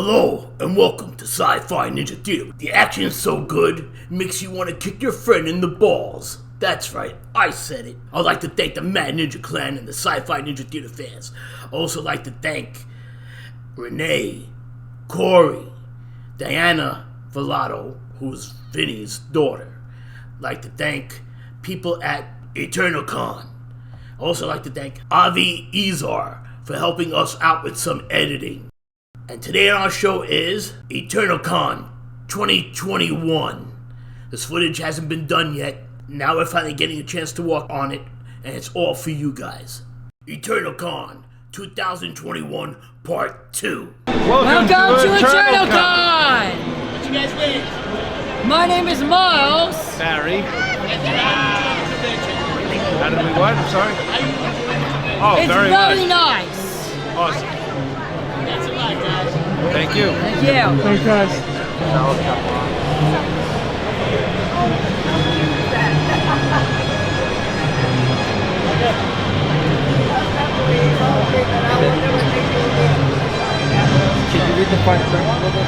Hello, and welcome to Sci-Fi Ninja Theater. The action is so good, it makes you want to kick your friend in the balls. That's right, I said it. I'd like to thank the Mad Ninja Clan and the Sci-Fi Ninja Theater fans. I'd also like to thank Renee, Corey, Diana Velato, who's Vinny's daughter. I'd like to thank people at EternalCon. I'd also like to thank Avi Izar for helping us out with some editing. And today on our show is EternalCon 2021. This footage hasn't been done yet. Now we're finally getting a chance to walk on it, and it's all for you guys. EternalCon 2021 Part 2. Welcome to EternalCon! What's you guys name? My name is Miles. Barry. How did we what? I'm sorry. Oh, It's very very nice. nice. Awesome. That's a lot, guys. Thank you. Thank you. Thanks, guys. Can you read the fine print a little bit?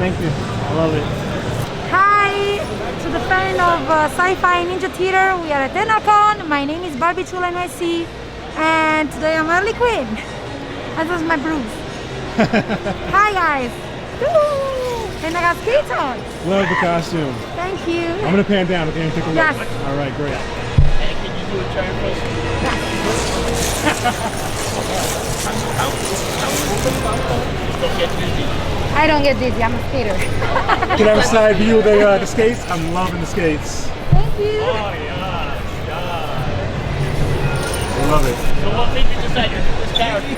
Thank you. I love it. Hi to the fan of Sci-Fi Ninja Theater. We are at EternalCon. My name is Barbie Chula NYC, and today I'm Harley Quinn. That was my bruise. Hi guys. Woo! And I got skates on. Love the costume. Thank you. I'm gonna pan down. Okay, take a look. Yes. All right, great. Hey, can you do a turn for Don't get dizzy. I don't get dizzy. I'm a skater. Can I have a side view of the skates? I'm loving the skates. Thank you. Oh, yeah. I love it. So what made you decide to do this character?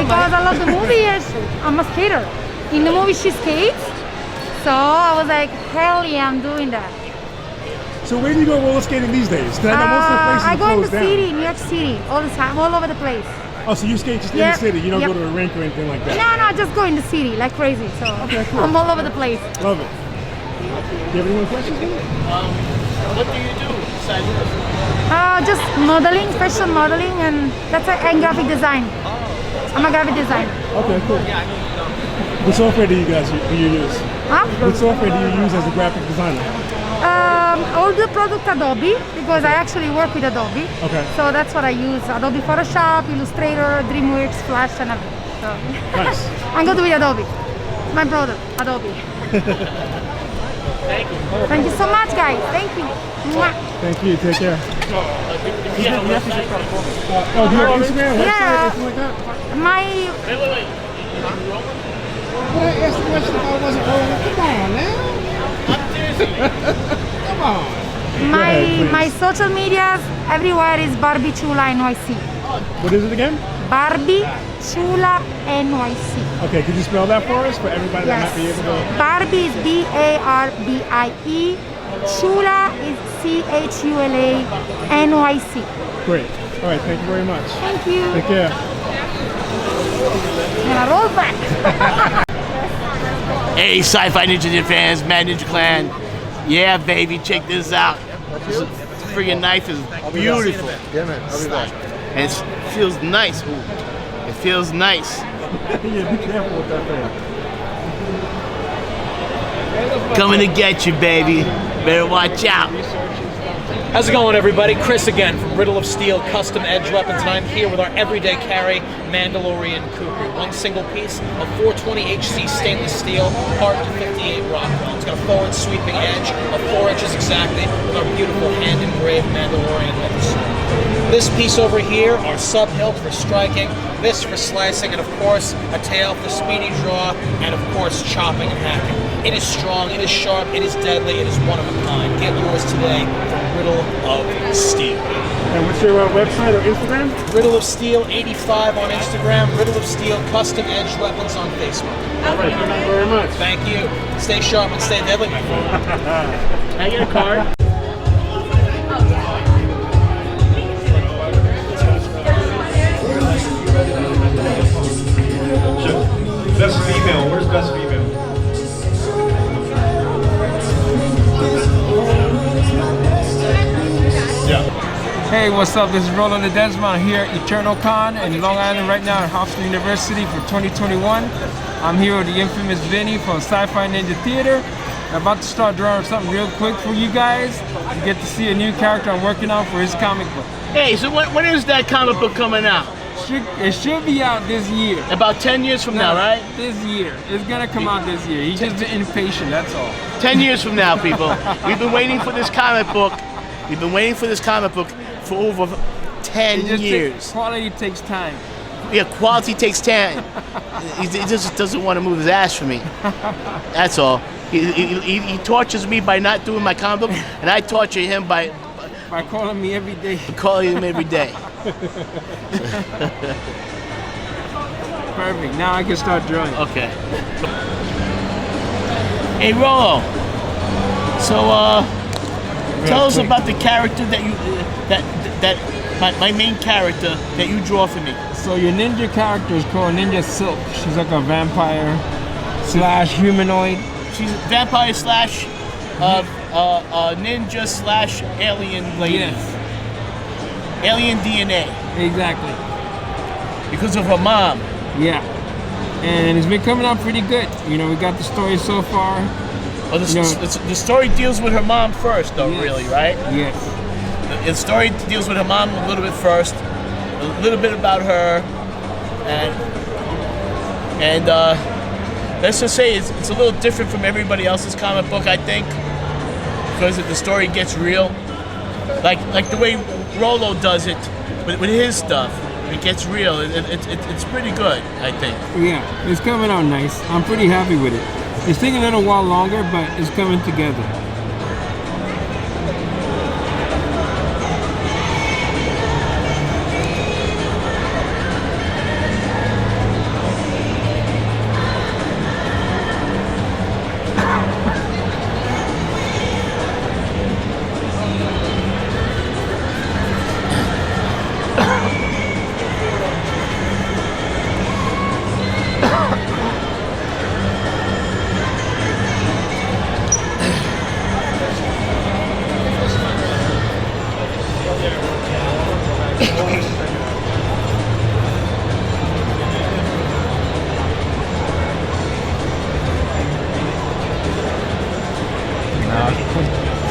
Because I love the movie. I'm a skater. In the movie, she skates. So I was like, hell yeah, I'm doing that. So where do you go roller skating these days? Because I know most of the places I are go in the closed down. city, New York City, all the time, all over the place. Oh, so you skate just in Yep. the city? You don't Yep. go to a rink or anything like that? No, I just go in the city like crazy. So Okay, cool. I'm all over the place. Love it. Do you have any more questions? What do you do besides this? Just modeling, fashion modeling, and that's it, and graphic design. I'm a graphic designer. Okay, cool. What software do you use? Huh? What software do you use as a graphic designer? All the product Adobe, because I actually work with Adobe. Okay. So that's what I use: Adobe Photoshop, Illustrator, DreamWorks, Flash, and everything. So Nice. I'm good with Adobe. My product, Adobe. Thank you. Thank you so much, guys. Thank you. Mwah. Thank you. Take care. Do you have a website? Oh, do you have Instagram, website, Yeah. anything like that? My Wait. Well, I asked the question if I wasn't rolling. Come on now. I'm dizzy. Come on. ahead, my please. social medias everywhere is Barbie Chula NYC. What is it again? Barbie Chula NYC. Okay, could you spell that for us, for everybody that might be able to? Barbie is BARBIE. Chula is CHULA NYC. Great. All right, thank you very much. Thank you. Take care. I'm gonna roll back. Hey, Sci-Fi Ninja Theater fans, Mad Ninja Clan. Yeah, baby, check this out. This friggin' knife is beautiful. Yeah, man. I'll be back. And it feels nice. Ooh, it feels nice. Yeah, be careful with that thing. Coming to get you, baby. Better watch out. How's it going, everybody? Chris again from Riddle of Steel Custom Edge Weapons, and I'm here with our everyday carry Mandalorian Kukri. One single piece of 420 HC stainless steel, part to 58 Rockwell. It's got a forward sweeping edge of 4 inches exactly with our beautiful hand-engraved Mandalorian leather sword. This piece over here, our sub-hilt for striking, this for slicing, and of course, a tail for speedy draw, and of course, chopping and hacking. It is strong, it is sharp, it is deadly, it is one of a kind. Get yours today from Riddle of Steel. And what's your website or Instagram? Riddle of Steel 85 on Instagram, Riddle of Steel Custom Edged Weapons on Facebook. All right, thank you very much. Thank you. Stay sharp and stay deadly, my friend. Can I get a card? Best female. Where's best female? Hey, what's up? This is Roland Ledesma here at EternalCon in Long Island right now at Hofstra University for 2021. I'm here with the infamous Vinny from Sci-Fi Ninja Theater. I'm about to start drawing something real quick for you guys. You get to see a new character I'm working on for his comic book. Hey, so when is that comic book coming out? It should be out this year. About 10 years from now, right? This year. It's gonna come out this year. He's just impatient, that's all. 10 years from now, people. We've been waiting for this comic book. We've been waiting for this comic book for over 10 years. Quality takes time. Yeah, quality takes time. He just doesn't want to move his ass for me. That's all. He tortures me by not doing my comic book, and I torture him by calling me every day. calling him every day. Perfect. Now I can start drawing. Okay. Hey, Rolo. So, tell us about the character that you my main character that you draw for me. So your ninja character is called Ninja Silk. She's like a vampire slash humanoid. She's a vampire slash ninja slash alien lady. Yes. Alien DNA. Exactly. Because of her mom. Yeah. And it's been coming out pretty good. You know, we got the story so far. Oh, the story deals with her mom first, though, yes. Really, right? Yes. The story deals with her mom a little bit first, a little bit about her, and let's just say it's a little different from everybody else's comic book, I think, because the story gets real, like the way Rolo does it with his stuff. It gets real. It's pretty good, I think. Yeah, it's coming out nice. I'm pretty happy with it. It's taking a little while longer, but it's coming together.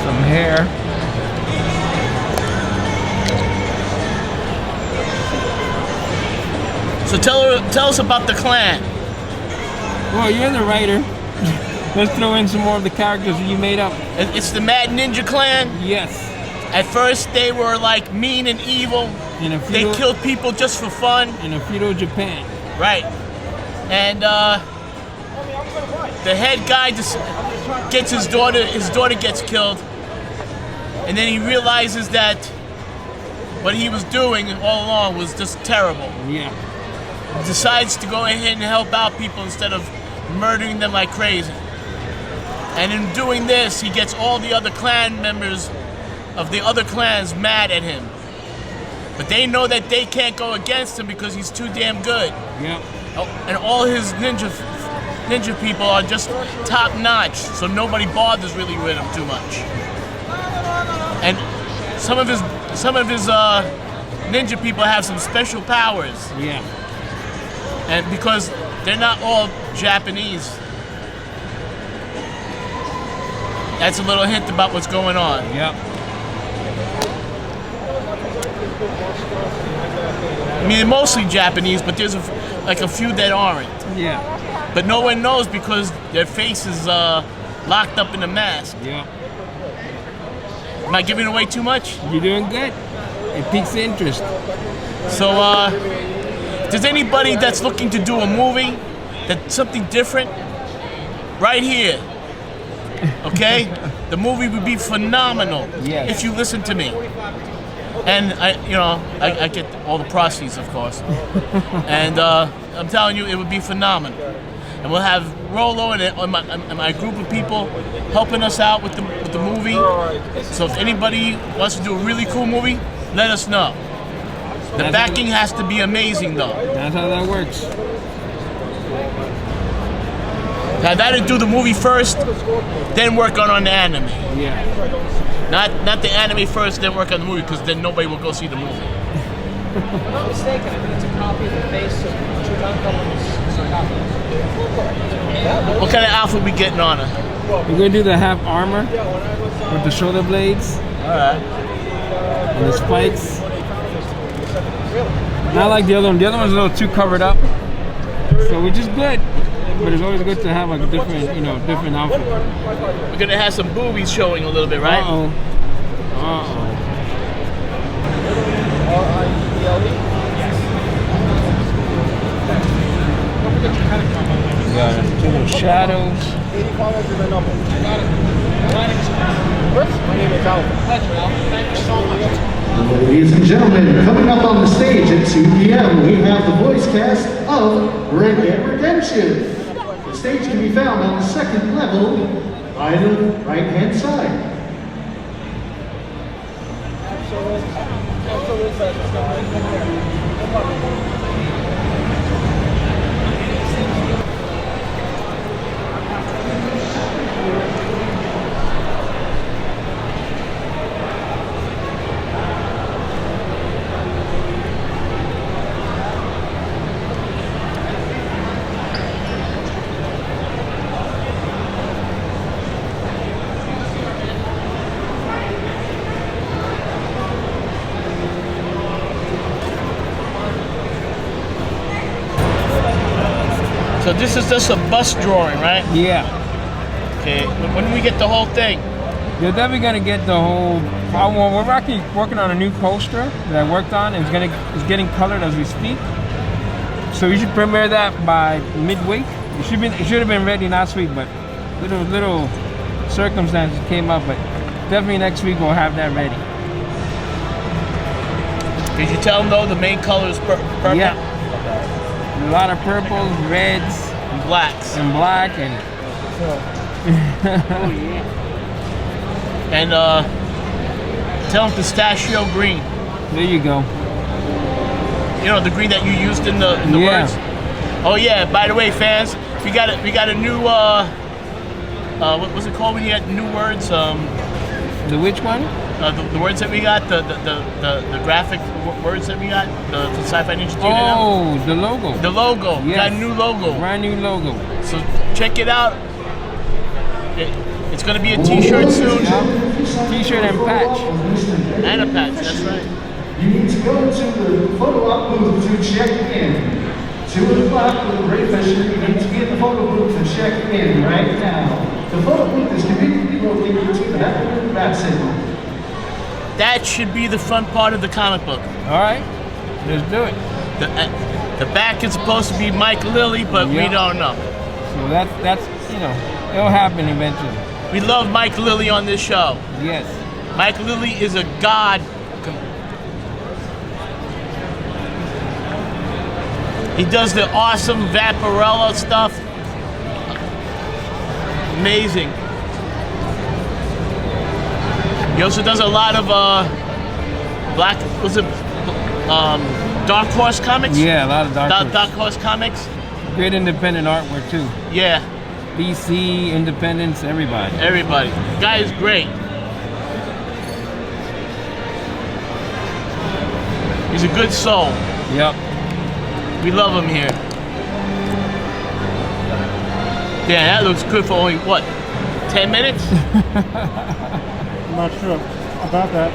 Some hair. So tell us about the clan. Well, you're the writer. Let's throw in some more of the characters that you made up. It's the Mad Ninja Clan. Yes. At first, they were like mean and evil. They killed people just for fun. In a feudal Japan. Right. And the head guy just gets his daughter. His daughter gets killed, and then he realizes that what he was doing all along was just terrible. Yeah. He decides to go ahead and help out people instead of murdering them like crazy. And in doing this, he gets all the other clan members of the other clans mad at him. But they know that they can't go against him because he's too damn good. Yeah. And all his ninja people are just top notch, so nobody bothers really with him too much. And some of his ninja people have some special powers. Yeah. And because they're not all Japanese. That's a little hint about what's going on. Yep. I mean, they're mostly Japanese, but there's a few that aren't. Yeah. But no one knows because their face is locked up in a mask. Yeah. Am I giving away too much? You're doing good. It piques interest. So, if there's anybody that's looking to do a movie, that's something different, right here, Okay? The movie would be phenomenal Yes. if you listen to me. And I get all the proceeds, of course. And I'm telling you, it would be phenomenal. And we'll have Rolo and my group of people helping us out with the movie. So if anybody wants to do a really cool movie, let us know. The backing has to be amazing, though. That's how that works. I'd rather do the movie first, then work on the anime. Yeah. Not the anime first, then work on the movie, because then nobody will go see the movie. If I'm not mistaken, I think it's a copy of the face of Tutankhamun's sarcophagus. What kind of outfit we getting on her? We're gonna do the half armor with the shoulder blades Alright. and the spikes. Not like the other one. The other one's a little too covered up. So which is good. But it's always good to have like a different, different outfit. We're gonna have some boobies showing a little bit, right? Uh-oh. Uh-oh. Yeah, little shadows. Ladies and gentlemen, coming up on the stage at 2 p.m., we have the voice cast of Red Dead Redemption. The stage can be found on the second level by the right-hand side. So this is just a bus drawing, right? Yeah. Okay. When do we get the whole thing? You're definitely gonna get the whole. Well, we're actually working on a new poster that I worked on, and it's getting colored as we speak. So you should premiere that by midweek. It should have been ready last week, but little circumstances came up. But definitely next week we'll have that ready. Did you tell them though the main color is purple? Yeah. A lot of purples, reds, And blacks. and black, and And tell them pistachio green. there you go. You know, the green that you used in the Yeah. words. Oh yeah. By the way, fans, we got a new what was it called when you had new words? The which one? The words that we got, the graphic words that we got, the Sci-Fi Ninja Theater. Oh, the logo. The logo. We Yes. got a new logo. Brand new logo. So check it out. It's gonna be a T-shirt soon. T-shirt and patch. And a patch. That's right. You need to go to the photo op booth to check in. 2 o'clock with the Ray Fisher. You need to be in the photo booth to check in right now. The photo booth is conveniently located to the back of the bat signal. That should be the front part of the comic book. All right, let's do it. The back is supposed to be Mike Lilly, but we Yeah. don't know. So that's it'll happen eventually. We love Mike Lilly on this show. Yes. Mike Lilly is a god. He does the awesome Vaporella stuff. Amazing. He also does a lot of Dark Horse comics? Yeah, a lot of Dark Horse comics? Great independent artwork too. Yeah, DC, Independence, everybody. everybody. Guy is great. He's a good soul. Yep. We love him here. Yeah, that looks good for only, what, 10 minutes? I'm not sure about that.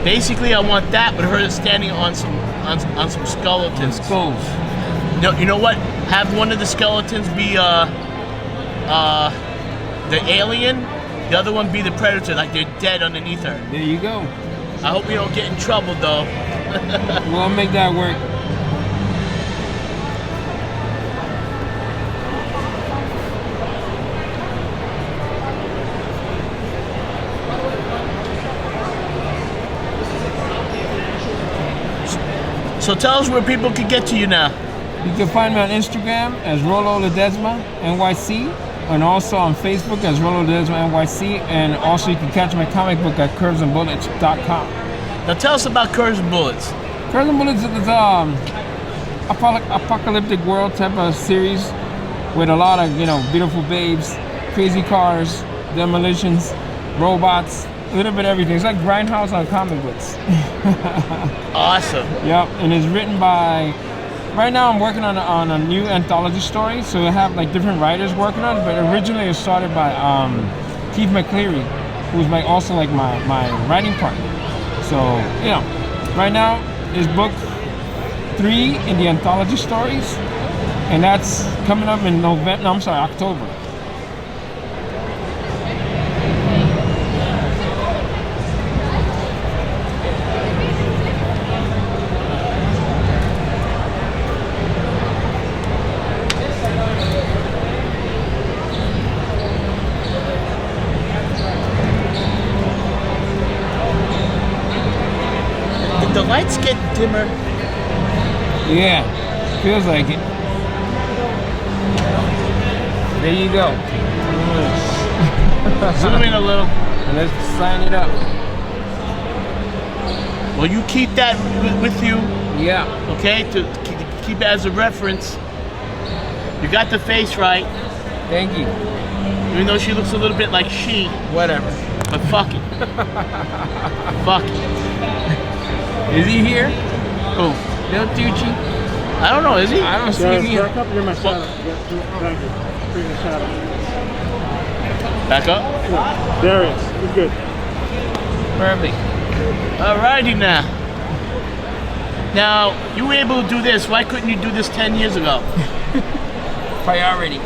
Basically, I want that with her standing on some skeletons. Skulls. You know what? Have one of the skeletons be the alien, the other one be the predator, like they're dead underneath her. There you go. I hope we don't get in trouble though. We'll make that work. So tell us where people can get to you now. You can find me on Instagram as Rolo Ledesma NYC, and also on Facebook as Rolo Ledesma NYC, and also you can catch my comic book at curvesandbullets.com. Now tell us about Curves and Bullets. Curves and Bullets is apocalyptic world type of series with a lot of, you know, beautiful babes, crazy cars, demolitions, robots, a little bit of everything. It's like Grindhouse on comic books. Awesome. Yep, and it's written by, right now I'm working on a new anthology story, so I have like different writers working on it, but originally it started by Keith McCleary, who's also like my writing partner. So, you know, right now is book 3 in the anthology stories, and that's coming up in October. The lights get dimmer. Yeah, feels like it. There you go. Zoom in a little. And let's sign it up. Well, you keep that with you. Yeah. Okay, to keep it as a reference. You got the face right. Thank you. Even though she looks a little bit like she. Whatever. But fuck it. Fuck it. Is he here? Who? Lil Tucci? I don't know, is he? I don't see him here. Back up, you're my shadow. Thank you. Bring the shadow. Back up? There it is. You're good. Perfect. Alrighty now. Now, you were able to do this. Why couldn't you do this 10 years ago? Priority.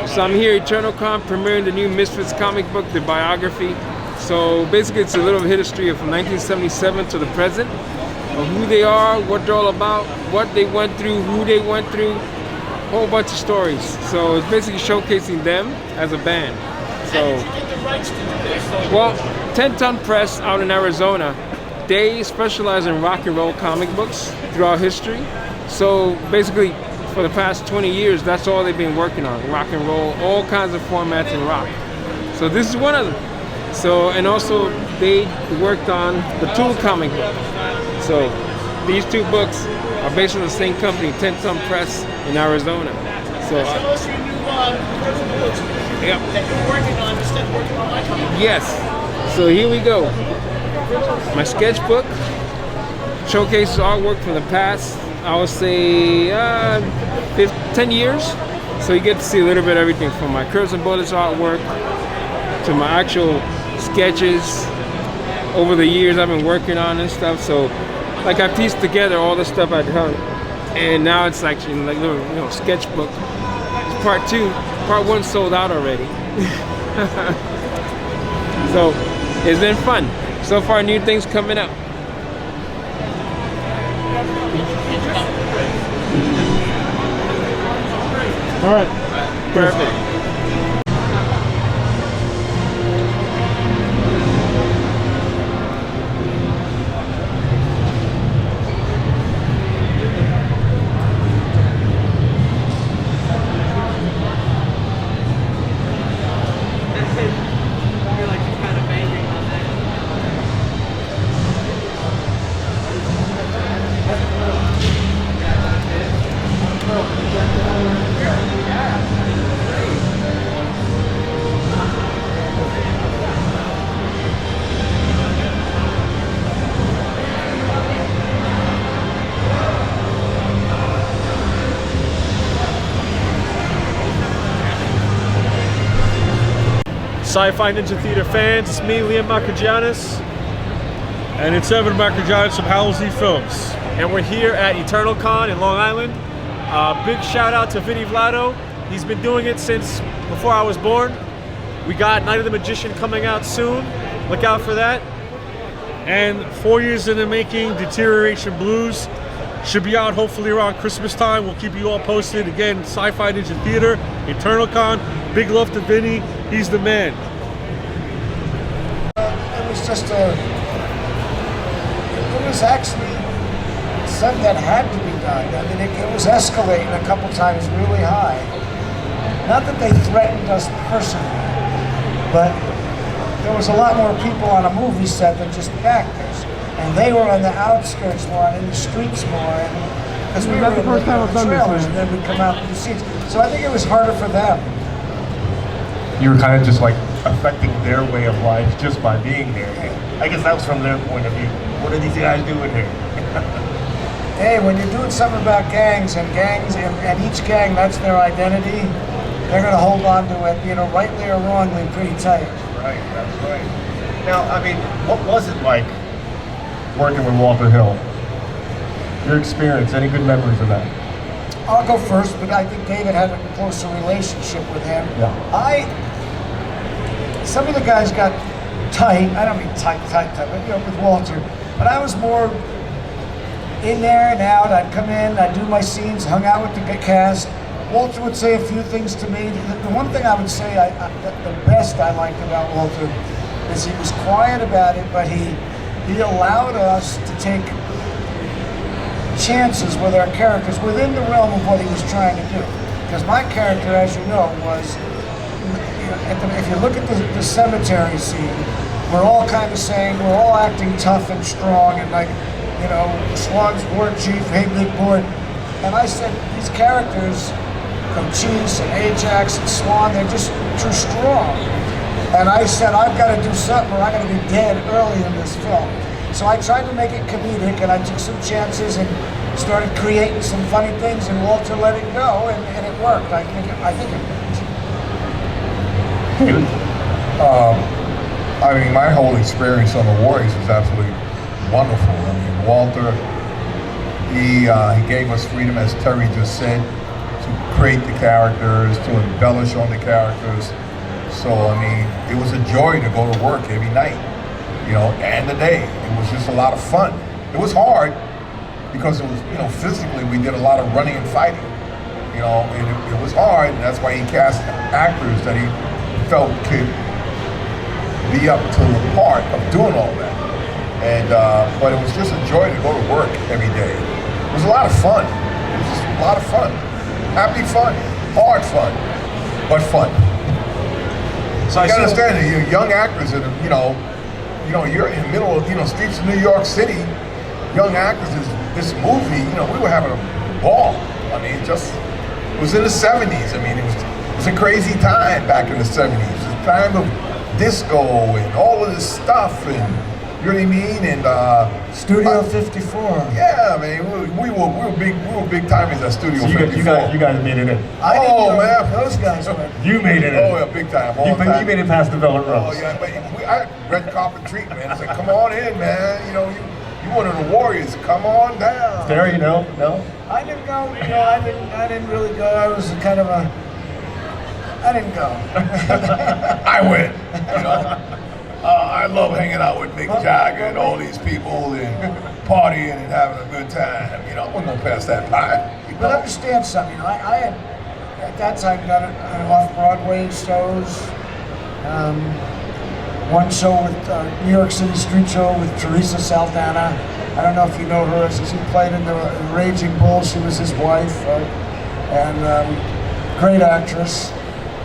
So I'm here at EternalCon premiering the new Misfits comic book, the biography. So basically it's a little history from 1977 to the present of who they are, what they're all about, what they went through, who they went through, a whole bunch of stories. So it's basically showcasing them as a band. So, well, 10 Ton Press out in Arizona, they specialize in rock and roll comic books throughout history. So basically, for the past 20 years, that's all they've been working on, rock and roll, all kinds of formats in rock. So this is one of them. So, and also they worked on the Tool comic book. So these two books are based on the same company, 10 Ton Press in Arizona. So, yeah. That you're working on instead of working on my comic. Yes. So here we go. My sketchbook showcases artwork from the past, I would say 10 years. So you get to see a little bit of everything from my Curves and Bullets artwork to my actual sketches over the years I've been working on and stuff. So like I pieced together all the stuff I'd done, and now it's actually like little, you know, sketchbook. It's part 2. Part 1 sold out already. So it's been fun. So far, new things coming up. All right. Perfect. Sci-Fi Ninja Theater fans, it's me, Liam Macagianis. And it's Evan Macagianis of Halsey Films. And we're here at EternalCon in Long Island. Big shout out to Vinny Vlado. He's been doing it since before I was born. We got Night of the Magician coming out soon. Look out for that. And 4 years in the making, Deterioration Blues should be out hopefully around Christmas time. We'll keep you all posted. Again, Sci-Fi Ninja Theater, EternalCon. Big love to Vinny. He's the man. It was just it was actually something that had to be done. I mean, it was escalating a couple times really high. Not that they threatened us personally, but there was a lot more people on a movie set than just the actors. And they were on the outskirts more, and in the streets more. Because we were in the trailers, and then we'd come out in the scenes. So I think it was harder for them. You were kind of just like affecting their way of life just by being there. I guess that was from their point of view. What are these guys doing here? Hey, when you're doing something about gangs, and each gang, that's their identity, they're going to hold on to it, you know, rightly or wrongly, pretty tight. Right, that's right. Now, I mean, what was it like working with Walter Hill? Your experience, any good memories of that? I'll go first, but I think David had a closer relationship with him. Yeah. Some of the guys got tight. I don't mean tight, but you know, with Walter. But I was more in there and out. I'd come in, I'd do my scenes, hung out with the cast. Walter would say a few things to me. The one thing I would say, the best I liked about Walter is he was quiet about it, but he allowed us to take chances with our characters within the realm of what he was trying to do. Because my character, as you know, was, you know, if you look at the cemetery scene, we're all kind of saying, we're all acting tough and strong and like, you know, Swan's war chief, hey big boy. And I said, these characters, Cochise and Ajax and Swan, they're just too strong. And I said, I've got to do something or I'm going to be dead early in this film. So I tried to make it comedic, and I took some chances and started creating some funny things, and Walter let it go, and it worked. I think it worked. I mean, my whole experience on The Warriors was absolutely wonderful. I mean, Walter, he gave us freedom, as Terry just said, to create the characters, to embellish on the characters. So, I mean, it was a joy to go to work every night, you know, and the day. It was just a lot of fun. It was hard because it was, you know, physically we did a lot of running and fighting, you know, and it was hard, and that's why he cast actors that he felt could be up to the part of doing all that. And, but it was just a joy to go to work every day. It was a lot of fun. It was just a lot of fun. Happy fun, hard fun, but fun. So you gotta understand that you're young actors, and you know, you're in the middle of, you know, streets of New York City. Young actors, this movie, you know, we were having a ball. I mean, it was in the 70s. I mean, it was a crazy time back in the 70s. It was a time of disco and all of this stuff, and you know what I mean? And Studio 54. Yeah, I mean, we were big timers at Studio 54. You guys made it in. Man, those guys went. You made it in. Oh yeah, big time. You made it past the velvet ropes. Oh yeah, but I red carpet treatment, man. I said, come on in, man. You know, you one of the Warriors. Come on down. Terry, you know? No? I didn't go. You know, I didn't really go. I was kind of I didn't go. I went. You know. I love hanging out with Mick Jagger and all these people and partying and having a good time. You know, I wasn't gonna pass that by. But understand something. You know, I had at that time done off-Broadway shows. One show with New York City Street Show with Teresa Saldana. I don't know if you know her. She played in the Raging Bull. She was his wife, and great actress.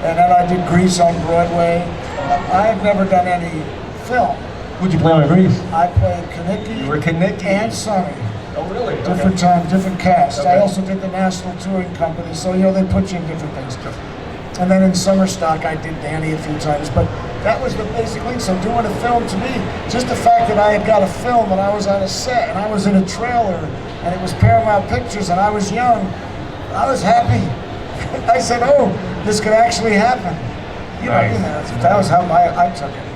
And then I did Grease on Broadway. I had never done any film. Who'd you play on Grease? I played Kaniki. You were Kaniki? And Sonny. Oh, really? Different time, different cast. Okay. I also did the National Touring Company, so, you know, they put you in different things. And then in Summer Stock, I did Danny a few times. But that was the basic link. So doing a film, to me, just the fact that I had got a film and I was on a set and I was in a trailer and it was Paramount Pictures and I was young, I was happy. I said, oh, this could actually happen. You know, Nice. That was how I took it.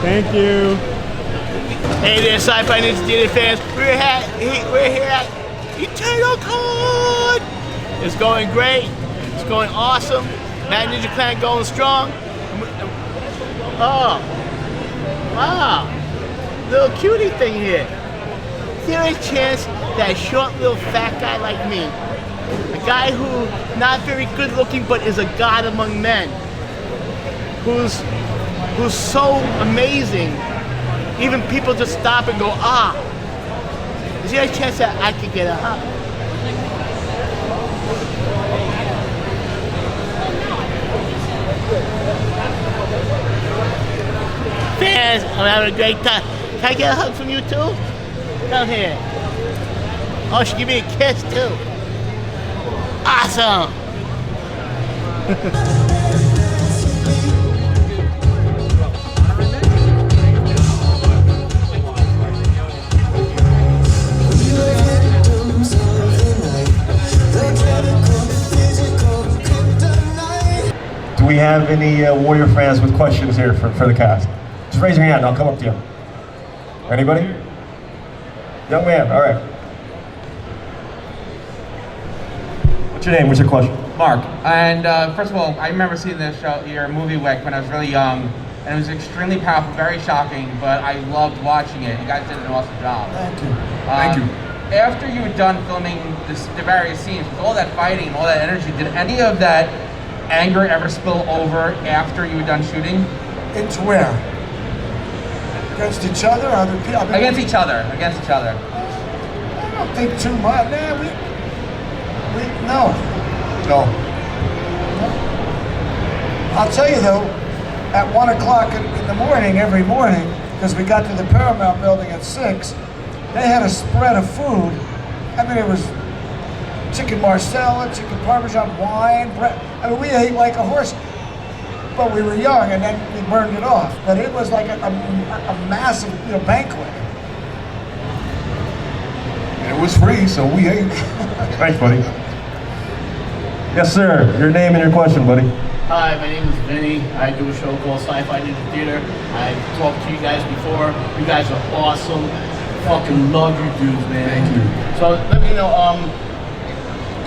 Thank you. Hey there, Sci-Fi Ninja Theater fans. We're here at EternalCon. It's going great. It's going awesome. Mad Ninja Clan going strong. Oh, wow. Little cutie thing here. Is there a chance that a short little fat guy like me, a guy who not very good looking but is a god among men, who's so amazing, even people just stop and go, ah. Is there a chance that I could get a hug? Fans, I'm having a great time. Can I get a hug from you too? Come here. Oh, she give me a kiss too. Awesome. Do we have any Warrior fans with questions here for the cast? Just raise your hand, I'll come up to you. Anybody? Young man, all right. What's your name? What's your question? Mark. And first of all, I remember seeing this show, your movie Wick, when I was really young, and it was extremely powerful, very shocking, but I loved watching it. You guys did an awesome job. Thank you. Thank you. After you were done filming the various scenes, with all that fighting, all that energy, did any of that anger ever spill over after you were done shooting? Into where? Against each other? Other people? Against each other. Against each other. I don't think too much. Nah, no. No. I'll tell you though, at 1 o'clock in the morning, every morning, because we got to the Paramount building at 6, they had a spread of food. I mean, it was chicken marsala, chicken parmesan, wine, bread. I mean, we ate like a horse, but we were young, and then we burned it off. But it was like a massive, banquet. And it was free, so we ate. Thanks, buddy. Yes, sir. Your name and your question, buddy. Hi, my name is Vinny. I do a show called Sci-Fi Ninja Theater. I've talked to you guys before. You guys are awesome. Fucking love you dudes, man. Thank you. So let me know,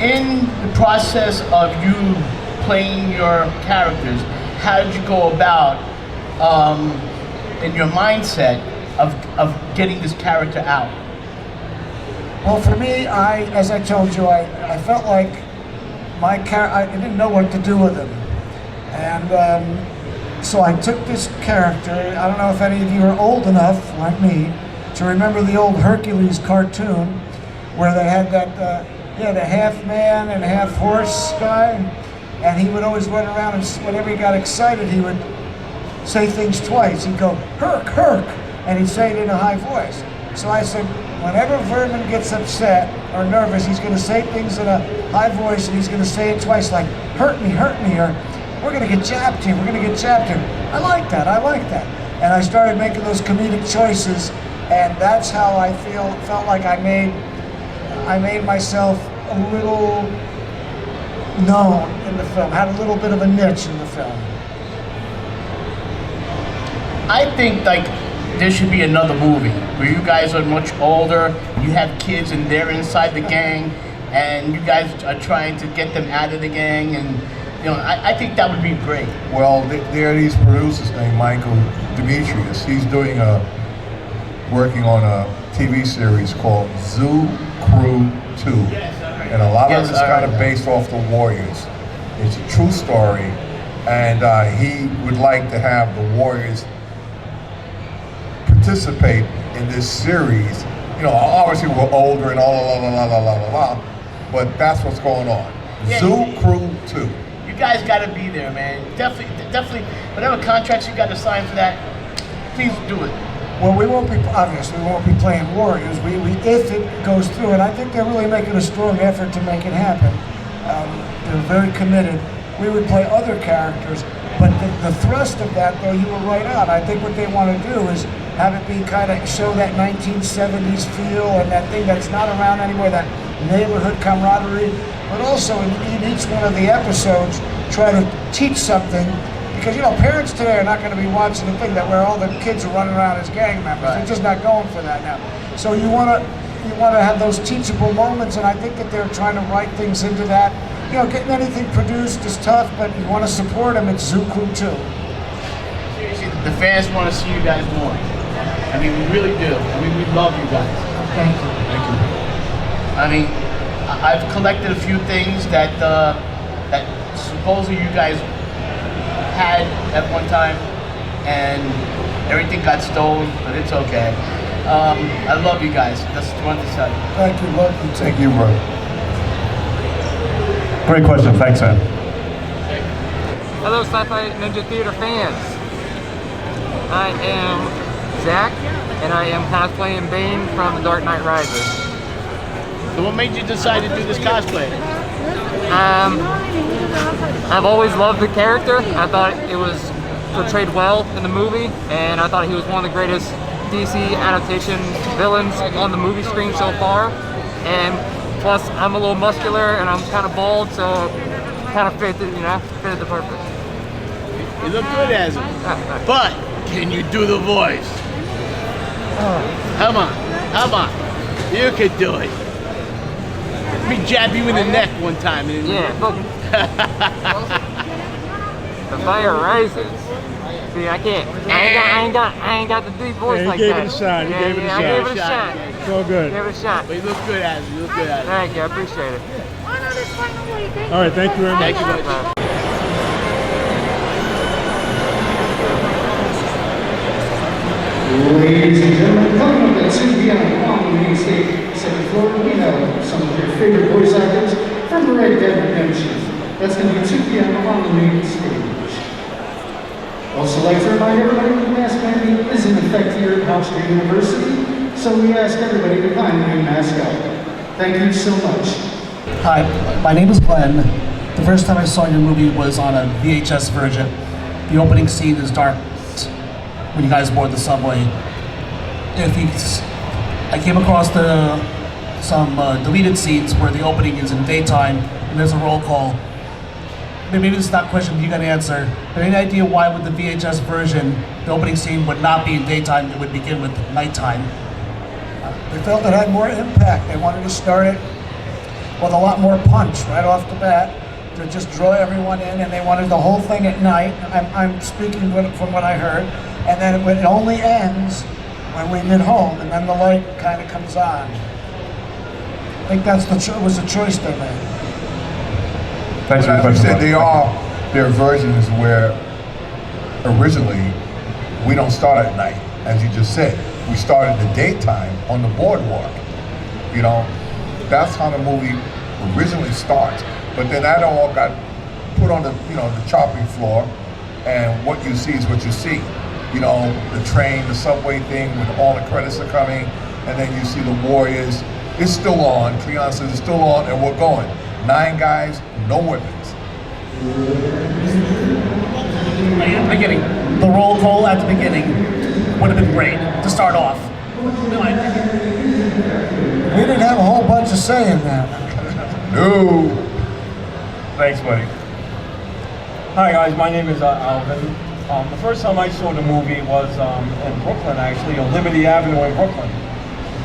in the process of you playing your characters, how did you go about, in your mindset, of getting this character out? Well, for me, as I told you, I felt like I didn't know what to do with him. And so I took this character. I don't know if any of you are old enough, like me, to remember the old Hercules cartoon, where they had that, the half man and half horse guy, and he would always run around, and whenever he got excited, he would say things twice. He'd go, "Herc, Herc," and he'd say it in a high voice. So I said, whenever Vermin gets upset or nervous, he's going to say things in a high voice, and he's going to say it twice, like, hurt me, or we're going to get jabbed here, we're going to get jabbed here. I like that. And I started making those comedic choices, and that's how I felt like I made myself a little known in the film, had a little bit of a niche in the film. I think, there should be another movie where you guys are much older, you have kids and they're inside the gang, and you guys are trying to get them out of the gang, and I think that would be great. Well, there are these producers named Michael Demetrius. He's working on a TV series called Zoo Crew 2. And a lot of it's kind of based off the Warriors. It's a true story, and he would like to have the Warriors participate in this series. Obviously we're older and all, but that's what's going on. Yeah, Zoo Crew 2. You guys got to be there, man. Definitely, whatever contracts you got to sign for that, please do it. Well, we won't be playing Warriors. If it goes through, and I think they're really making a strong effort to make it happen. They're very committed. We would play other characters, but the thrust of that, though, you were right on. I think what they want to do is have it be kind of show that 1970s feel and that thing that's not around anymore, that neighborhood camaraderie, but also in each one of the episodes try to teach something because parents today are not going to be watching the thing that where all the kids are running around as gang members. They're just not going for that now. So you want to have those teachable moments, and I think that they're trying to write things into that. Getting anything produced is tough, but you want to support them. It's Zuku too. The fans want to see you guys more. I mean, we really do. I mean, we love you guys. Thank you. Thank you. I mean, I've collected a few things that supposedly you guys had at one time, and everything got stolen, but it's okay. I love you guys. That's what I want to say. Thank you. Love you. Thank you, bro. Great question. Thanks, man. Hello, Sci-Fi Ninja Theater fans. I am Zach, and I am cosplaying Bane from The Dark Knight Rises. So what made you decide to do this cosplay? I've always loved the character. I thought it was portrayed well in the movie, and I thought he was one of the greatest DC adaptation villains on the movie screen so far. And plus, I'm a little muscular and I'm kind of bald, so kind of fitted the purpose. You look good as him. But can you do the voice? Come on. You could do it. Let me jab you in the neck one time. Yeah. The fire rises. See, I can't. I ain't got the deep voice like that. He gave it a shot. I gave it a shot. It's all good. Gave it a shot. But you look good as him. You look good as him. Thank you. I appreciate it. All right. Thank you very much. Thank you, buddy. Ladies and gentlemen, coming up at 2 p.m. on the main stage, second floor, we have some of your favorite voice actors from the Red Dead Redemption. That's going to be 2 p.m. on the main stage. Also like to remind everybody that mask mandate is in effect here at Hofstra University, so we ask everybody to kindly mask up. Thank you so much. Hi, my name is Glenn. The first time I saw your movie was on a VHS version. The opening scene is dark when you guys board the subway. I came across some deleted scenes where the opening is in daytime and there's a roll call. Maybe this is not a question you can answer, but any idea why with the VHS version, the opening scene would not be in daytime, it would begin with nighttime? They felt it had more impact. They wanted to start it with a lot more punch right off the bat to just draw everyone in, and they wanted the whole thing at night. I'm speaking from what I heard. And then it only ends when we get home, and then the light kind of comes on. I think it was a choice they made. Thanks for the As question. you said, there are versions where originally we don't start at night, as you just said. We start in the daytime on the boardwalk. That's how the movie originally starts. But then that all got put on the chopping floor, and what you see is what you see. The train, the subway thing, when all the credits are coming, and then you see the Warriors. It's still on. Cleon says it's still on, and we're going. 9 guys, no weapons. Beginning. The roll call at the beginning would have been great to start off. We didn't have a whole bunch of say in that. No. Thanks, buddy. Hi guys, my name is Alvin. The first time I saw the movie was in Brooklyn, actually, on Liberty Avenue in Brooklyn.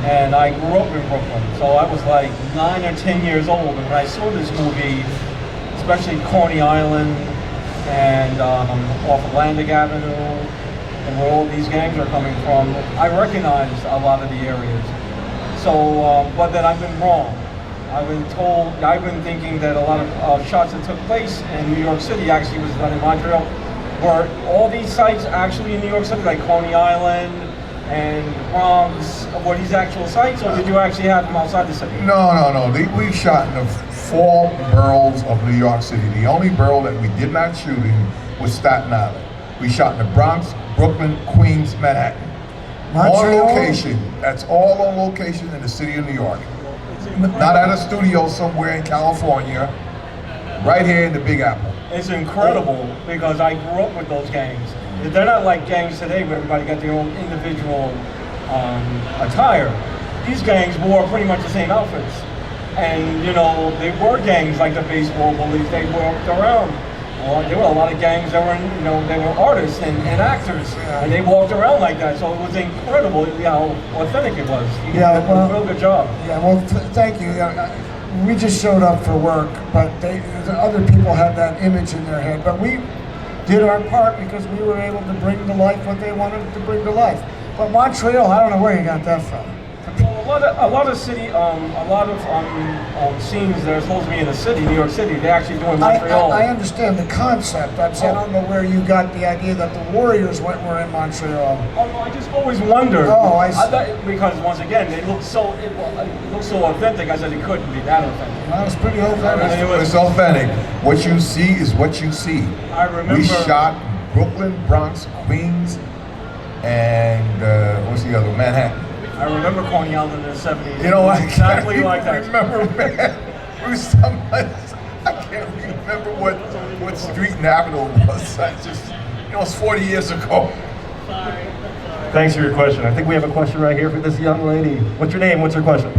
And I grew up in Brooklyn, so I was like 9 or 10 years old. And when I saw this movie, especially Coney Island and off Atlantic Avenue, and where all these gangs are coming from, I recognized a lot of the areas. So, but then I've been wrong. I've been thinking that a lot of shots that took place in New York City actually was done in Montreal. Were all these sites actually in New York City, like Coney Island and Bronx, were these actual sites, or did you actually have them outside the city? No. We shot in the 4 boroughs of New York City. The only borough that we did not shoot in was Staten Island. We shot in the Bronx, Brooklyn, Queens, Manhattan. Montreal? On location. That's all on location in the city of New York. Not at a studio somewhere in California. Right here in the Big Apple. It's incredible because I grew up with those gangs. They're not like gangs today where everybody got their own individual attire. These gangs wore pretty much the same outfits. And they were gangs like the baseball bullies. They walked around there were a lot of gangs that were, they were artists and actors, and they walked around like that. So it was incredible how authentic it was. You did a real good job. Yeah, well, thank you. We just showed up for work, but other people had that image in their head. But we did our part because we were able to bring to life what they wanted to bring to life. But Montreal, I don't know where you got that from. Well, a lot of scenes that are supposed to be in the city, New York City, they actually do in Montreal. I understand the concept. I don't know where you got the idea that the Warriors were in Montreal. I just always wondered. Oh, I see. Because once again, it looked so authentic. I said it couldn't be that authentic. That was pretty authentic. It's authentic. What you see is what you see. I remember. We shot Brooklyn, Bronx, Queens, and what's the other? Manhattan. I remember Coney Island in the 70s. You know, exactly like that. Remember, man? It was I can't remember what street and avenue it was. It's 40 years ago. Thanks for your question. I think we have a question right here for this young lady. What's your name? What's your question?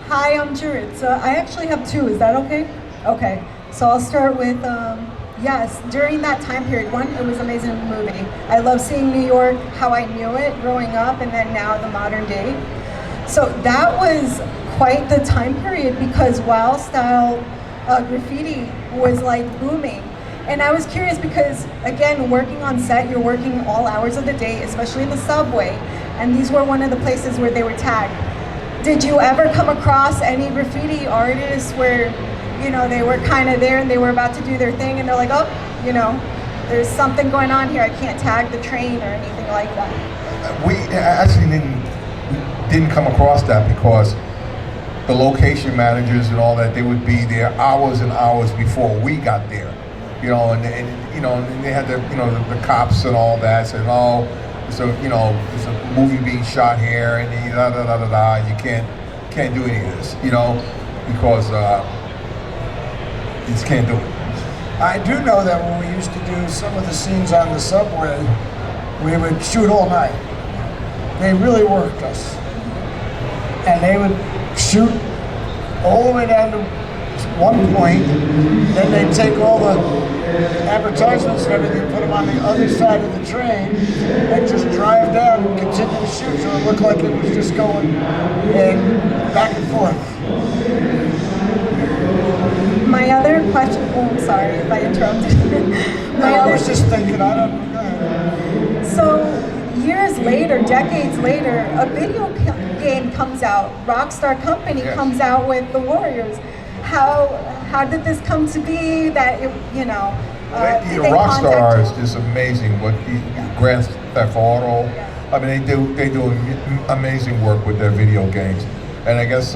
Hi, I'm Jurid. So I actually have two. Is that okay? Okay. So I'll start with, yes, during that time period, one, it was an amazing movie. I love seeing New York, how I knew it growing up, and then now the modern day. So that was quite the time period because wild style graffiti was like booming. And I was curious because, again, working on set, you're working all hours of the day, especially in the subway, and these were one of the places where they were tagged. Did you ever come across any graffiti artists where they were kind of there and they were about to do their thing and they're like, oh, there's something going on here. I can't tag the train or anything like that. We actually didn't come across that because the location managers and all that, they would be there hours and hours before we got there. And they had the cops and all that saying, oh, so there's a movie being shot here and da da da da da. You can't do any of this, because. You just can't do it. I do know that when we used to do some of the scenes on the subway, we would shoot all night. They really worked us. And they would shoot all the way down to one point, then they'd take all the advertisements and everything, put them on the other side of the train, and just drive down and continue to shoot so it looked like it was just going back and forth. My other question, I'm sorry if I interrupted. I was just thinking, I don't know. So, years later, decades later, a video game comes out. Rockstar Company comes out with the Warriors. How did this come to be that, Rockstar is just amazing. Grand Theft Auto, I mean, they do amazing work with their video games. And I guess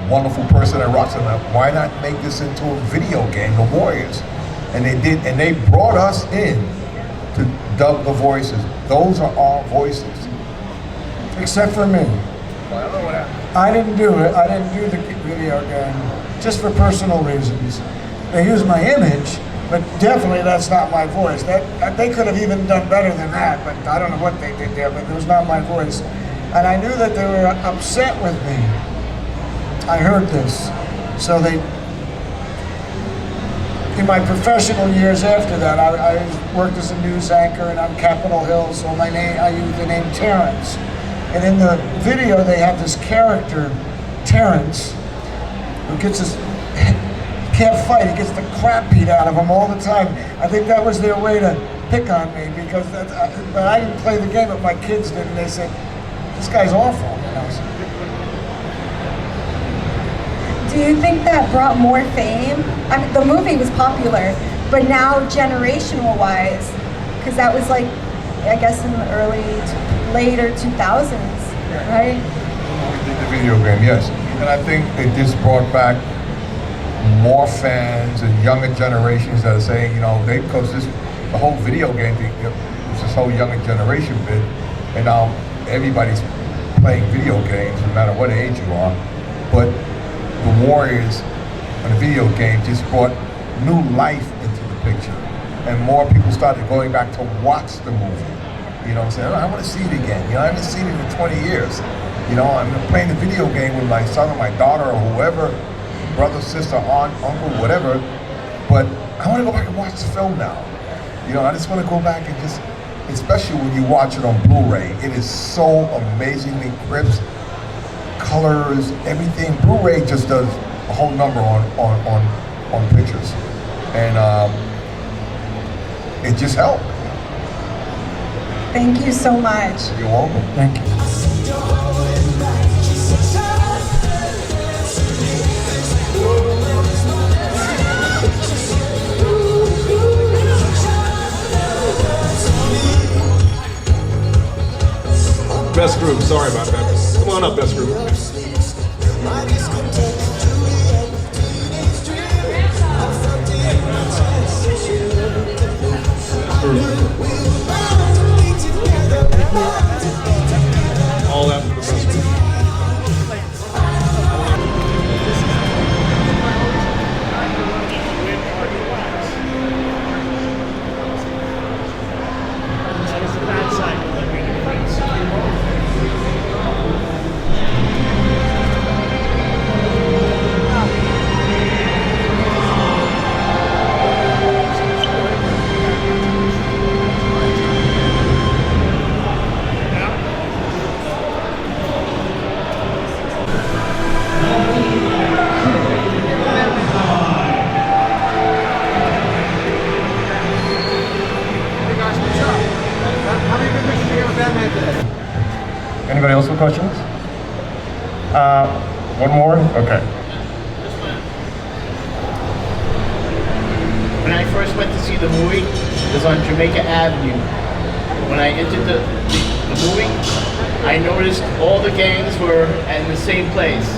wonderful person at Rockstar, why not make this into a video game, The Warriors? And they did, and they brought us in to dub the voices. Those are our voices. Except for me. I didn't do it. I didn't do the video game, just for personal reasons. They used my image, but definitely that's not my voice. That they could have even done better than that, but I don't know what they did there, but it was not my voice. And I knew that they were upset with me. I heard this. So in my professional years after that, I worked as a news anchor and on Capitol Hill, so I used the name Terrence. And in the video, they have this character, Terrence, who gets his, can't fight, he gets the crap beat out of him all the time. I think that was their way to pick on me, because but I didn't play the game, but my kids did, and they said, this guy's awful. Do you think that brought more fame? I mean, the movie was popular, but now generational wise, because that was like, I guess in the later 2000s, right? We did the video game, yes. And I think it just brought back more fans and younger generations that are saying, because the whole video game thing, it's this whole younger generation bit, and now everybody's playing video games, no matter what age you are. But the Warriors and the video game just brought new life into the picture, and more people started going back to watch the movie. Saying, I want to see it again. I haven't seen it in 20 years. I'm playing the video game with my son or my daughter or whoever, brother, sister, aunt, uncle, whatever. But I want to go back and watch the film now. You know, I just want to go back and just, especially when you watch it on Blu-ray, it is so amazingly crisp, colors, everything. Blu-ray just does a whole number on pictures, and it just helped. Thank you so much. You're welcome. Thank you. Best group, sorry about that. Come on up, best group. All after the best group. Anybody else with questions? One more? Okay. When I first went to see the movie, it was on Jamaica Avenue. When I entered the movie, I noticed all the gangs were in the same place.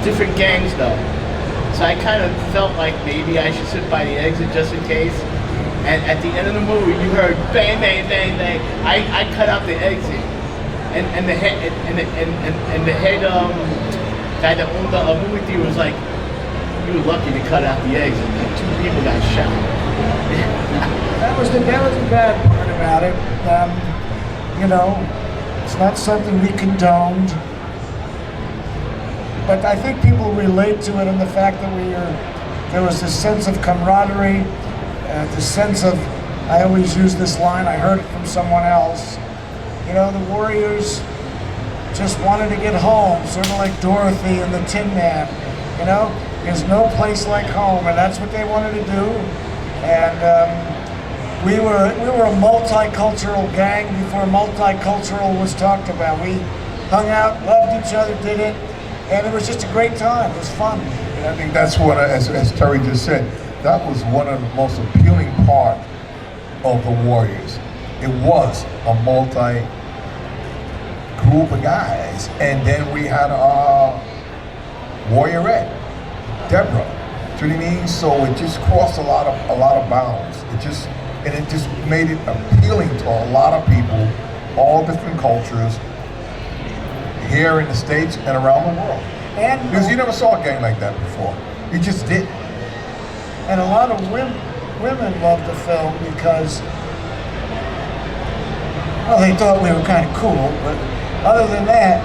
Different gangs though. So I kind of felt like maybe I should sit by the exit just in case. And at the end of the movie, you heard bang, bang, bang, bang. I cut out the exit. And the head guy that owned the movie theater was like, "You were lucky to cut out the exit. Like, 2 people got shot." That was the bad part about it. You know, it's not something we condoned, but I think people relate to it in the fact that there was this sense of camaraderie, the sense of, I always use this line, I heard it from someone else. You know, the Warriors just wanted to get home, sort of like Dorothy and the Tin Man. You know, there's no place like home, and that's what they wanted to do. And we were a multicultural gang before multicultural was talked about. We hung out, loved each other, did it, and it was just a great time. It was fun. And I think that's what, as Terry just said, that was one of the most appealing part of the Warriors. It was a multi group of guys, and then we had Warriorette, Deborah. Do you know what I mean? So it just crossed a lot of bounds. It just made it appealing to a lot of people, all different cultures, here in the States and around the world. And because you never saw a gang like that before. You just didn't. And a lot of women loved the film because, well, they thought we were kind of cool, but other than that,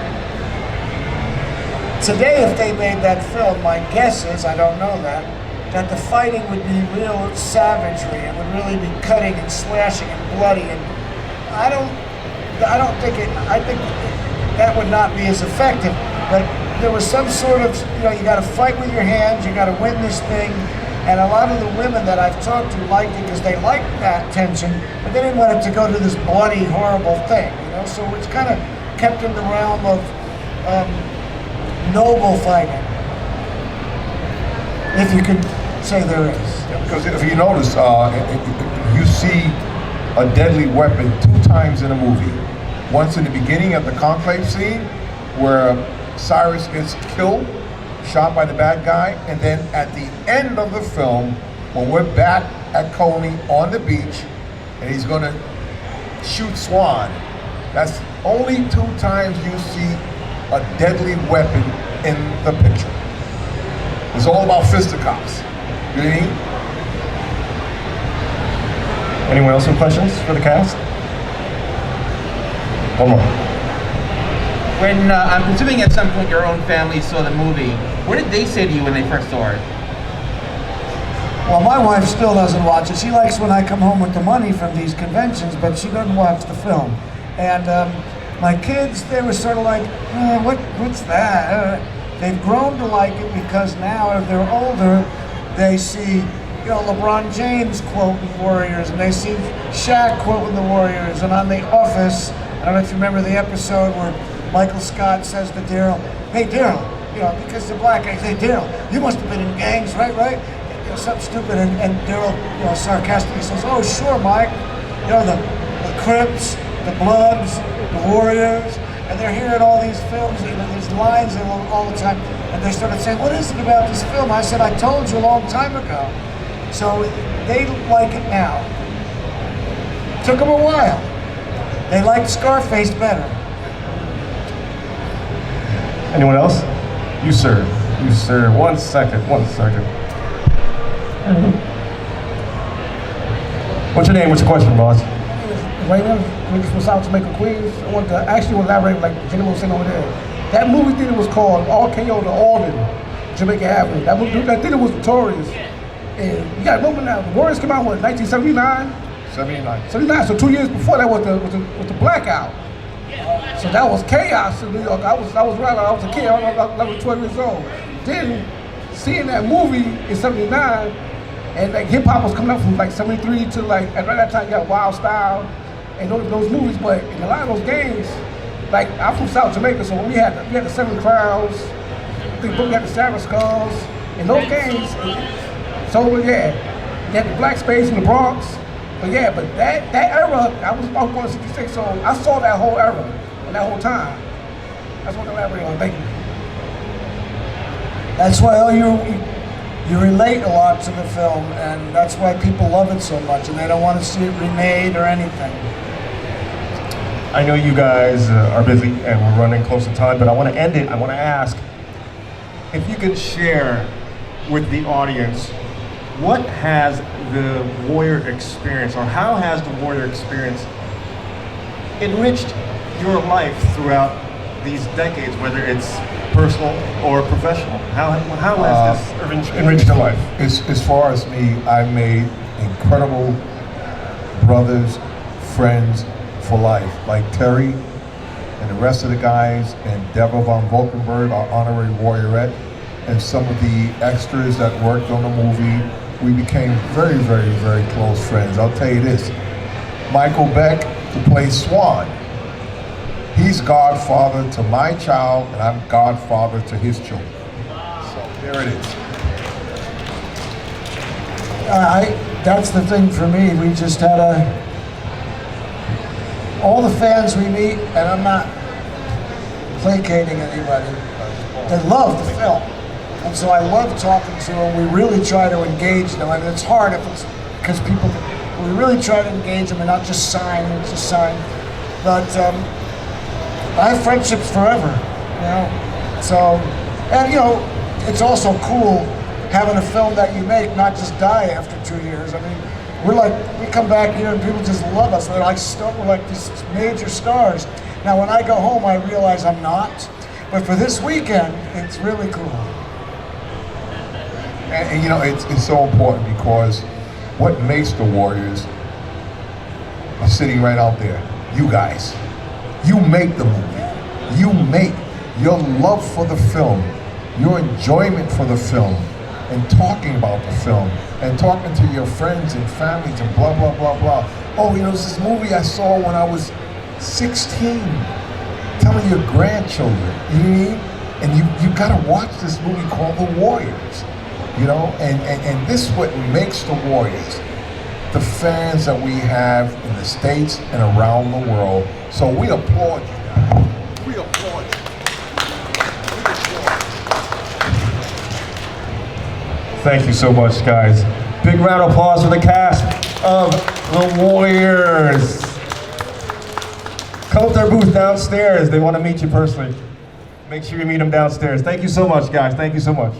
today if they made that film, my guess is, I don't know that the fighting would be real savagery. It would really be cutting and slashing and bloody, and I think that would not be as effective. But there was some sort of, you got to fight with your hands, you got to win this thing. And a lot of the women that I've talked to liked it because they liked that tension, but they didn't want it to go to this bloody, horrible thing, So it's kind of kept in the realm of noble fighting, if you can say there is. Yeah, because if you notice, you see a deadly weapon 2 times in a movie. Once in the beginning of the conclave scene, where Cyrus gets killed, shot by the bad guy, and then at the end of the film, when we're back at Coney on the beach, and he's gonna shoot Swan, that's only 2 times you see a deadly weapon in the picture. It's all about fisticuffs. You know what I mean? Anyone else with questions for the cast? One more. When, I'm presuming at some point your own family saw the movie, what did they say to you when they first saw it? Well, my wife still doesn't watch it. She likes when I come home with the money from these conventions, but she doesn't watch the film. And my kids, they were sort of like, what's that? They've grown to like it because now, as they're older, they see, LeBron James quoting Warriors, and they see Shaq quoting the Warriors. And on The Office, I don't know if you remember the episode where Michael Scott says to Daryl, "Hey Daryl, because the black guys, hey Daryl, you must have been in gangs, right? Something stupid." And Daryl, sarcastically says, "Oh sure, Mike. The Crips, the Bloods, the Warriors." And they're hearing all these films, these lines all the time. And they started saying, "What is it about this film?" I said, "I told you a long time ago." So they like it now. Took them a while. They liked Scarface better. Anyone else? You, sir. 1 second. What's your name? What's your question, boss? Raymond, from South Jamaica, Queens. I want to actually elaborate, like Jenny was saying over there. That movie theater was called RKO to Alden, Jamaica Avenue. That theater was notorious. And you got to remember now, the Warriors came out, 1979? 79. So 2 years before that was the blackout. So that was chaos in New York. I was right. I was a kid. I was 12 years old. Then seeing that movie in '79, and like hip hop was coming up from like '73 to like at that time you got Wild Style and those movies. But in a lot of those games, like I'm from South Jamaica, so we had the Seven Crowns. I think we had the Sarah Skulls. In those games, so yeah, you had the Black Space in the Bronx. But yeah, that era, I was born in '66, so I saw that whole era and that whole time. That's what I'm elaborating on. Thank you. That's why you relate a lot to the film, and that's why people love it so much, and they don't want to see it remade or anything. I know you guys are busy and we're running close to time, but I want to end it. I want to ask if you could share with the audience what has the Warrior experience, or how has the Warrior experience enriched your life throughout these decades, whether it's personal or professional? How has this enriched your life? As far as me, I made incredible brothers, friends for life, like Terry and the rest of the guys, and Deborah von Valkenburg, our honorary Warriorette, and some of the extras that worked on the movie. We became very, very, very close friends. I'll tell you this, Michael Beck, who plays Swan, he's godfather to my child, and I'm godfather to his children. So there it is. That's the thing for me. We just had all the fans we meet, and I'm not placating anybody, they love the film. And so I love talking to them. We really try to engage them. I mean, it's hard because we really try to engage them and not just sign. But I have friendships forever, So, and it's also cool having a film that you make not just die after 2 years. I mean, we come back here and people just love us. We're like these major stars. Now, when I go home, I realize I'm not. But for this weekend, it's really cool. And it's so important because what makes the Warriors are sitting right out there. You guys, you make the movie. You make your love for the film, your enjoyment for the film, and talking about the film, and talking to your friends and families and blah, blah, blah, blah. Oh, there's this movie I saw when I was 16. Telling your grandchildren, you know what I mean? And you gotta watch this movie called The Warriors. And this is what makes the Warriors, the fans that we have in the States and around the world. So we applaud you guys. We applaud you. Thank you so much, guys. Big round of applause for the cast of The Warriors. Come up to their booth downstairs. They want to meet you personally. Make sure you meet them downstairs. Thank you so much, guys. Thank you so much.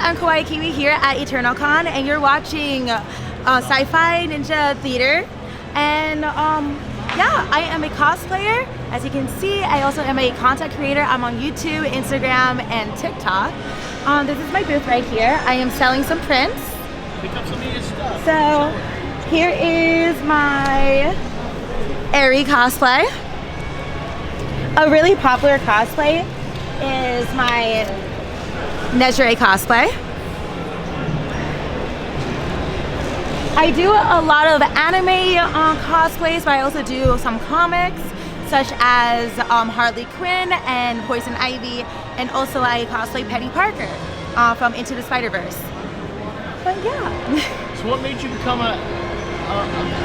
I'm Kawaii Kiwi here at EternalCon, and you're watching Sci-Fi Ninja Theater. And yeah, I am a cosplayer. As you can see, I also am a content creator. I'm on YouTube, Instagram, and TikTok. This is my booth right here. I am selling some prints. Pick up some of your stuff. So here is my Eri cosplay. A really popular cosplay is my Nezure cosplay. I do a lot of anime cosplays, but I also do some comics, such as Harley Quinn and Poison Ivy, and also I cosplay Penny Parker from Into the Spider-Verse. But yeah. So what made you become a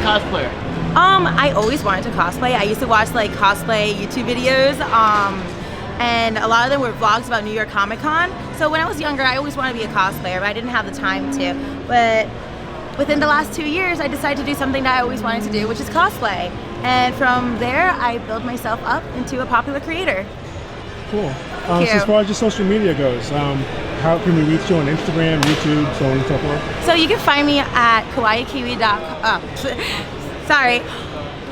cosplayer? I always wanted to cosplay. I used to watch like cosplay YouTube videos, and a lot of them were vlogs about New York Comic Con. So when I was younger, I always wanted to be a cosplayer, but I didn't have the time to. But within the last 2 years, I decided to do something that I always wanted to do, which is cosplay. And from there, I built myself up into a popular creator. Cool. So as far as your social media goes, how can we reach you on Instagram, YouTube, so on and so forth? So you can find me at kawaiikiwi.com. Sorry.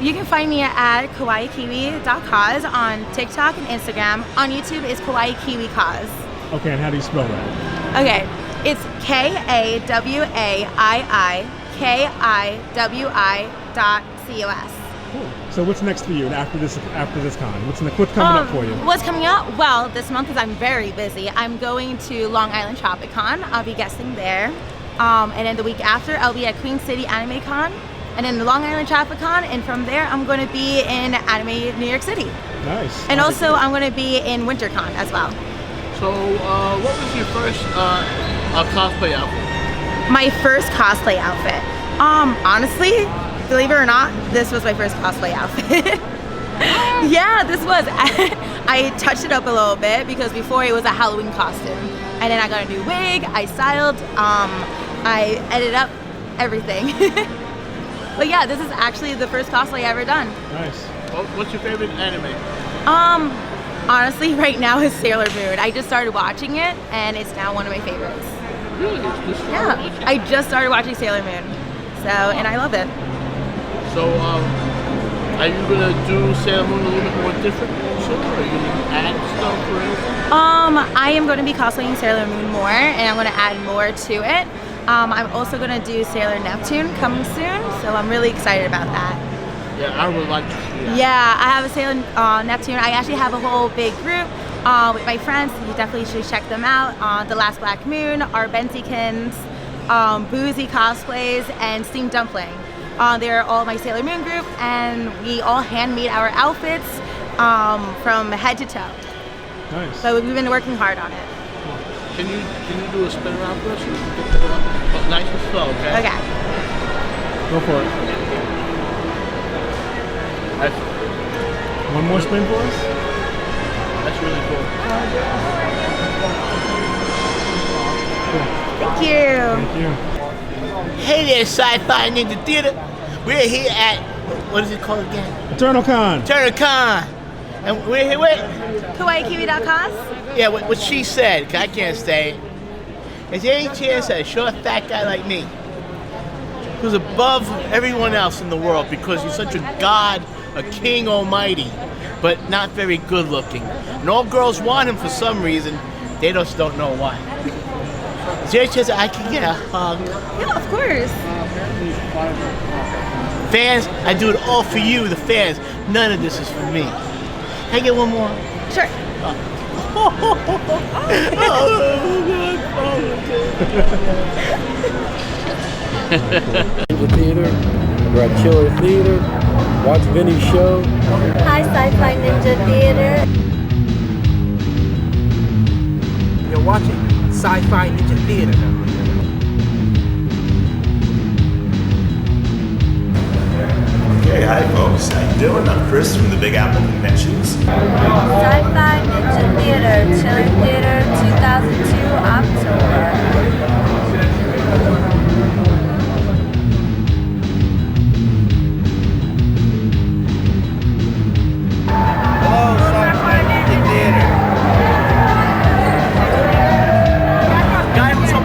You can find me at kawaiikiwi.cause on TikTok and Instagram. On YouTube is Kawaii Kiwi Cause. Okay, and how do you spell that? Okay, it's KAWAIIKIWI.COS. Cool. So what's next for you after this con? What's coming up for you? What's coming up? Well, this month is I'm very busy. I'm going to Long Island Tropic Con. I'll be guesting there. And then the week after, I'll be at Queen City Anime Con. And then Long Island Tropic Con, and from there I'm going to be in Anime New York City. Nice. And also I'm going to be in WinterCon as well. So what was your first cosplay outfit? My first cosplay outfit? Honestly, believe it or not, this was my first cosplay outfit. Yeah, this was. I touched it up a little bit because before it was a Halloween costume. And then I got a new wig, I styled, I edited up everything. But yeah, this is actually the first cosplay I ever done. Nice. What's your favorite anime? Honestly, right now is Sailor Moon. I just started watching it, and it's now one of my favorites. Really? Yeah, I just started watching Sailor Moon, and I love it. So, are you gonna do Sailor Moon a little bit more different also, or are you gonna add stuff or anything? I am going to be cosplaying Sailor Moon more, and I'm going to add more to it. I'm also going to do Sailor Neptune coming soon, so I'm really excited about that. Yeah, I would like to see that. Yeah, I have a Sailor Neptune. I actually have a whole big group with my friends. You definitely should check them out. The Last Black Moon, our Benzykins, Boozy Cosplays, and Steam Dumpling. They're all my Sailor Moon group, and we all hand-made our outfits from head to toe. Nice. So we've been working hard on it. Can you do a spin around for us? Nice and slow, okay? Okay. Go for it. One more spin for us? That's really cool. Thank you. Thank you. Hey there, Sci-Fi Ninja Theater. We're here at, what is it called again? EternalCon. EternalCon. And we're here with KawaiiKiwi.cause? Yeah, what she said, 'cause I can't say it. Is there any chance that a short, fat guy like me, who's above everyone else in the world because he's such a god, a king almighty, but not very good looking, and all girls want him for some reason, they just don't know why. Is there a chance that I can get a hug? Yeah, of course. Fans, I do it all for you, the fans. None of this is for me. Can I get one more? Sure. Ninja Theater, we're at Killer Theater, watch Vinny's show. Hi, Sci-Fi Ninja Theater. You're watching Sci-Fi Ninja Theater. Okay, hi folks, how you doing? I'm Chris from the Big Apple Conventions. Sci-Fi Ninja Theater, Chiller Theater, 2002, October. Guys, what's up?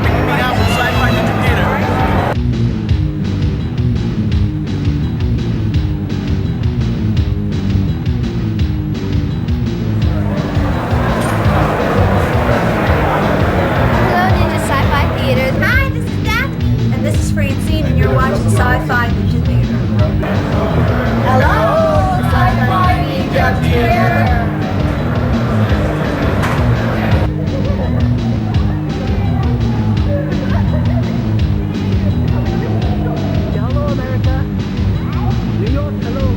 to Sci-Fi Ninja Theater. Hello, Sci-Fi Ninja Theater. Hello, America. New York, hello.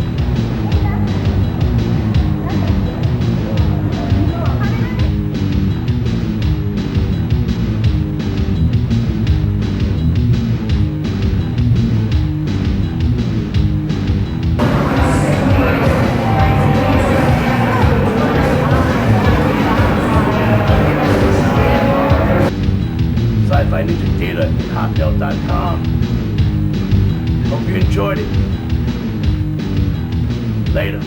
Sci-Fi Ninja Theater at hotmail.com. Hope you enjoyed it. Later.